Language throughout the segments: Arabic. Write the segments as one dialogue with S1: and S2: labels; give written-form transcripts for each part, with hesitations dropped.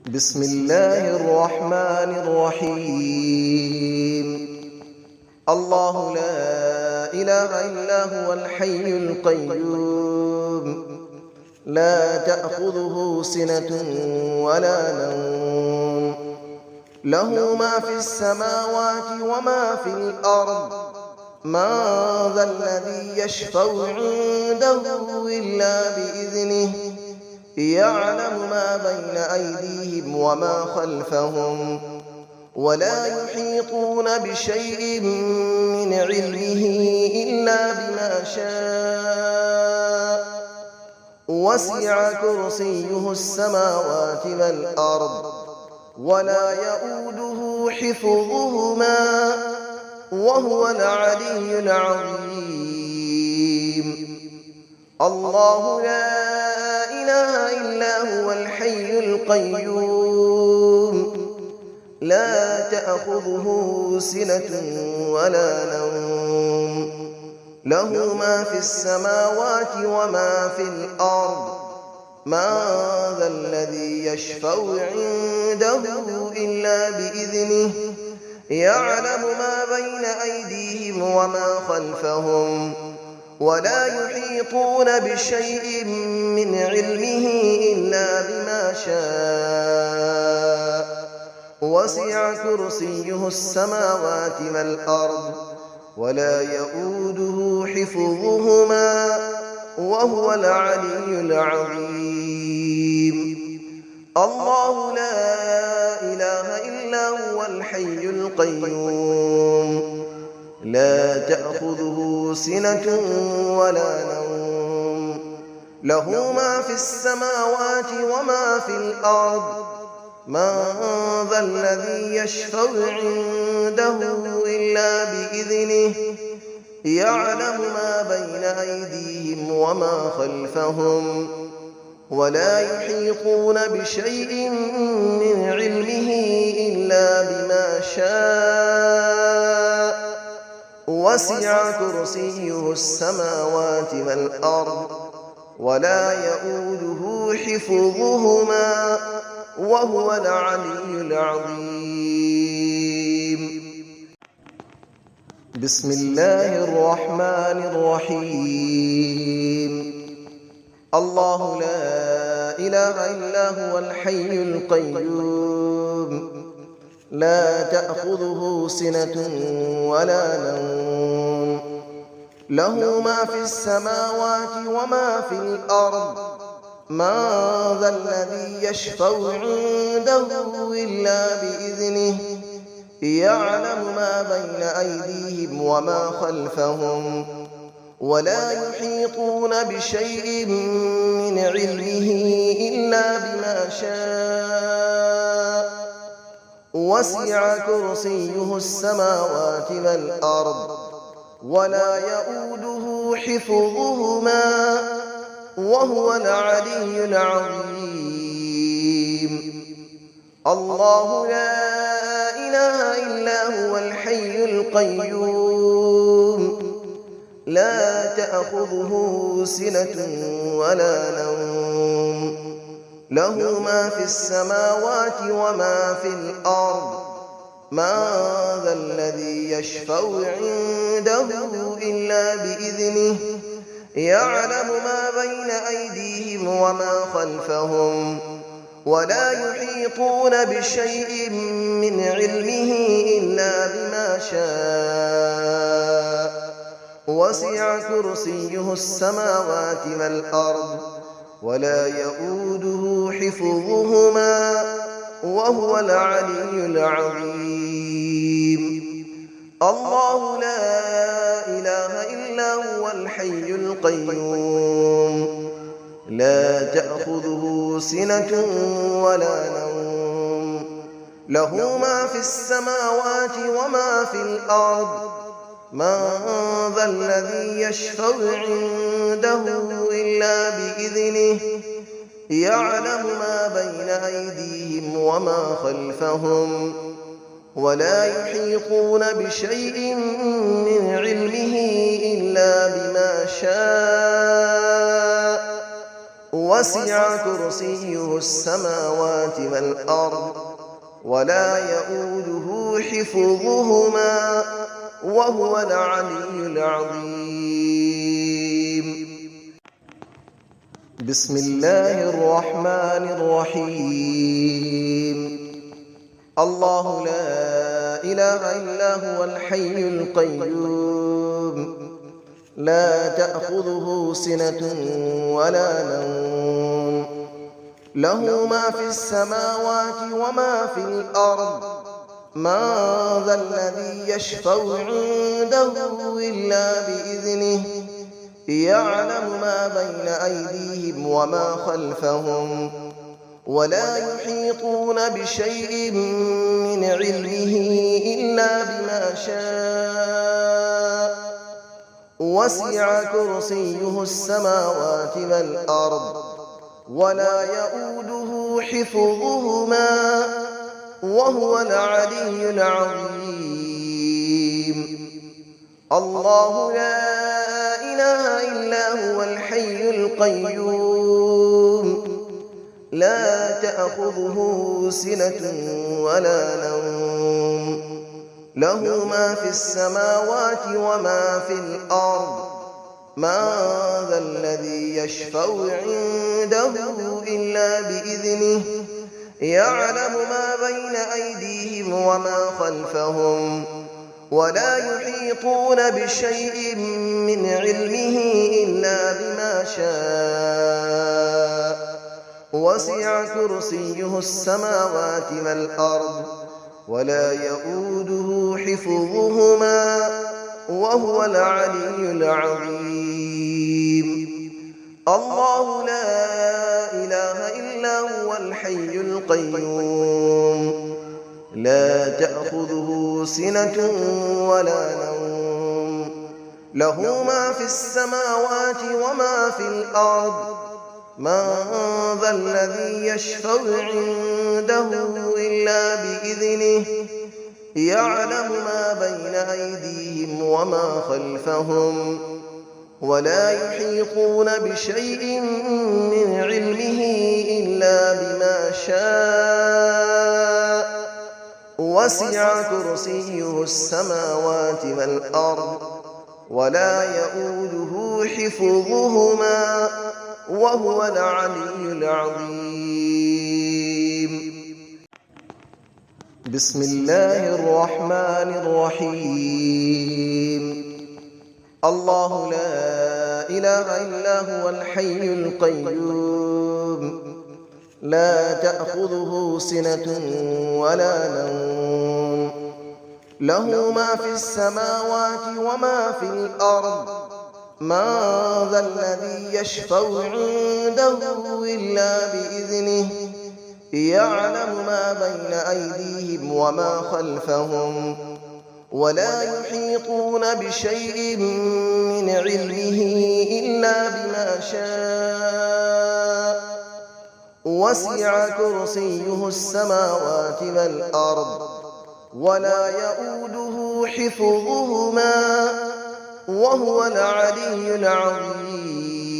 S1: بسم الله الرحمن الرحيم. الله لا إله إلا هو الحي القيوم، لا تأخذه سنة ولا نوم، له ما في السماوات وما في الأرض. من ذا الذي يشفع عنده إلا بإذنه، يعلم ما بين أيديهم وما خلفهم، ولا يحيطون بشيء من علمه إلا بما شاء. وسع كرسيه السماوات والأرض، ولا يؤوده حفظهما، وهو العلي العظيم. الله لا إله إلا هو الحي القيوم، لا تأخذه سنة ولا نوم، له ما في السماوات وما في الأرض. من ذا الذي يشفع عنده إلا بإذنه، يعلم ما بين أيديهم وما خلفهم، ولا يحيطون بشيء من علمه إلا بما شاء. وسع كرسيه السماوات والأرض، ولا يؤوده حفظهما، وهو العلي العظيم. الله لا إله إلا هو الحي القيوم، لا تأخذه سنة ولا نوم، له ما في السماوات وما في الأرض. من ذا الذي يشفع عنده إلا بإذنه، يعلم ما بين أيديهم وما خلفهم، ولا يحيطون بشيء من علمه إلا بما شاء. وسع كرسيه السماوات والأرض، ولا يؤوده حفظهما، وهو العلي العظيم. بسم الله الرحمن الرحيم. الله لا إله إلا هو الحي القيوم، لا تأخذه سنة ولا نوم، له ما في السماوات وما في الأرض. من ذا الذي يشفع عنده إلا بإذنه، يعلم ما بين أيديهم وما خلفهم، ولا يحيطون بشيء من علمه إلا بما شاء. وسع كرسيه السماوات والأرض، ولا يؤوده حفظهما، وهو العلي العظيم. الله لا إله إلا هو الحي القيوم، لا تأخذه سنة ولا نوم، له ما في السماوات وما في الأرض. من ذا الذي يشفع عنده إلا بإذنه، يعلم ما بين أيديهم وما خلفهم، ولا يحيطون بشيء من علمه إلا بما شاء. وسع كرسيه السماوات والأرض، ولا يؤوده حفظهما، وهو العلي العظيم. الله لا إله إلا هو الحي القيوم، لا تأخذه سنة ولا نوم، له ما في السماوات وما في الأرض. من ذا الذي يشفع عنده إلا بإذنه، يعلم ما بين أيديهم وما خلفهم، ولا يحيطون بشيء من علمه إلا بما شاء. وسع كرسيه السماوات والأرض ولا يؤوده حفظهما وهو العلي العظيم. بسم الله الرحمن الرحيم. الله لا إله إلا هو الحي القيوم لا تأخذه سنة ولا نوم له ما في السماوات وما في الأرض من ذا الذي يشفع عنده إلا بإذنه يعلم ما بين أيديهم وما خلفهم ولا يحيطون بشيء من علمه إلا بما شاء وسع كرسيه السماوات والأرض ولا يؤوده حفظهما وهو العلي العظيم. الله لا إله إلا هو الحي القيوم لا تأخذه سنة ولا نوم له ما في السماوات وما في الأرض من ذا الذي يشفع عنده إلا بإذنه يعلم ما بين أيديهم وما خلفهم ولا يحيطون بشيء من علمه إلا بما شاء وسع كرسيه السماوات والأرض ولا يؤوده حفظهما وهو العلي العظيم. الله لا إله إلا هو الحي القيوم لا تأخذه سنة ولا نوم له ما في السماوات وما في الأرض من ذا الذي يشفع عنده إلا بإذنه يعلم ما بين أيديهم وما خلفهم ولا يحيطون بشيء من علمه إلا بما شاء وسع كرسيه السماوات والأرض ولا يؤوده حفظهما وهو العلي العظيم. بسم الله الرحمن الرحيم. الله لا إله إلا هو الحي القيوم لا تأخذه سنة ولا نوم له ما في السماوات وما في الأرض من ذا الذي يشفع عنده إلا بإذنه يعلم ما بين أيديهم وما خلفهم ولا يحيطون بشيء من علمه إلا بما شاء وسع كرسيه السماوات والأرض ولا يؤوده حفظهما وهو العلي العظيم.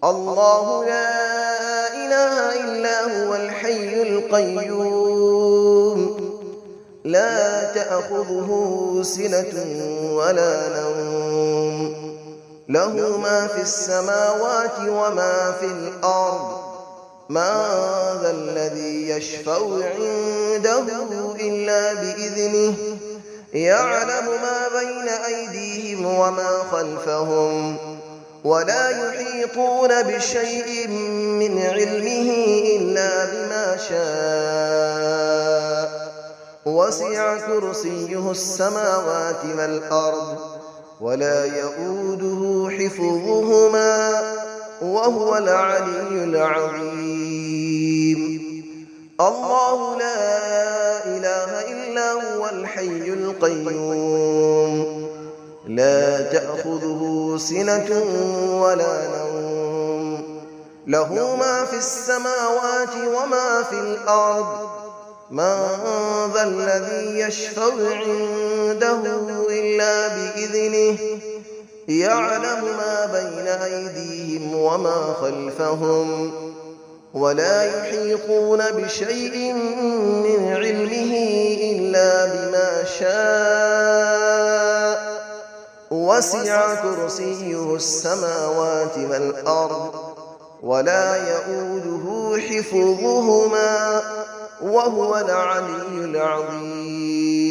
S1: الله لا إله إلا هو الحي القيوم لا تأخذه سنة ولا نوم له ما في السماوات وما في الأرض من ذا الذي يشفع عنده إلا بإذنه يعلم ما بين أيديهم وما خلفهم ولا يحيطون بشيء من علمه إلا بما شاء وسع كرسيه السماوات والأرض ولا يؤوده حفظهما وهو العلي العظيم. الله لا إله إلا هو الحي القيوم لا تأخذه سنة ولا نوم له ما في السماوات وما في الأرض من ذا الذي يشفع عنده إلا بإذنه يعلم ما بين أيديهم وما خلفهم ولا يحيطون بشيء من علمه إلا بما شاء وسع كرسيه السماوات والأرض ولا يئوده حفظهما وهو العلي العظيم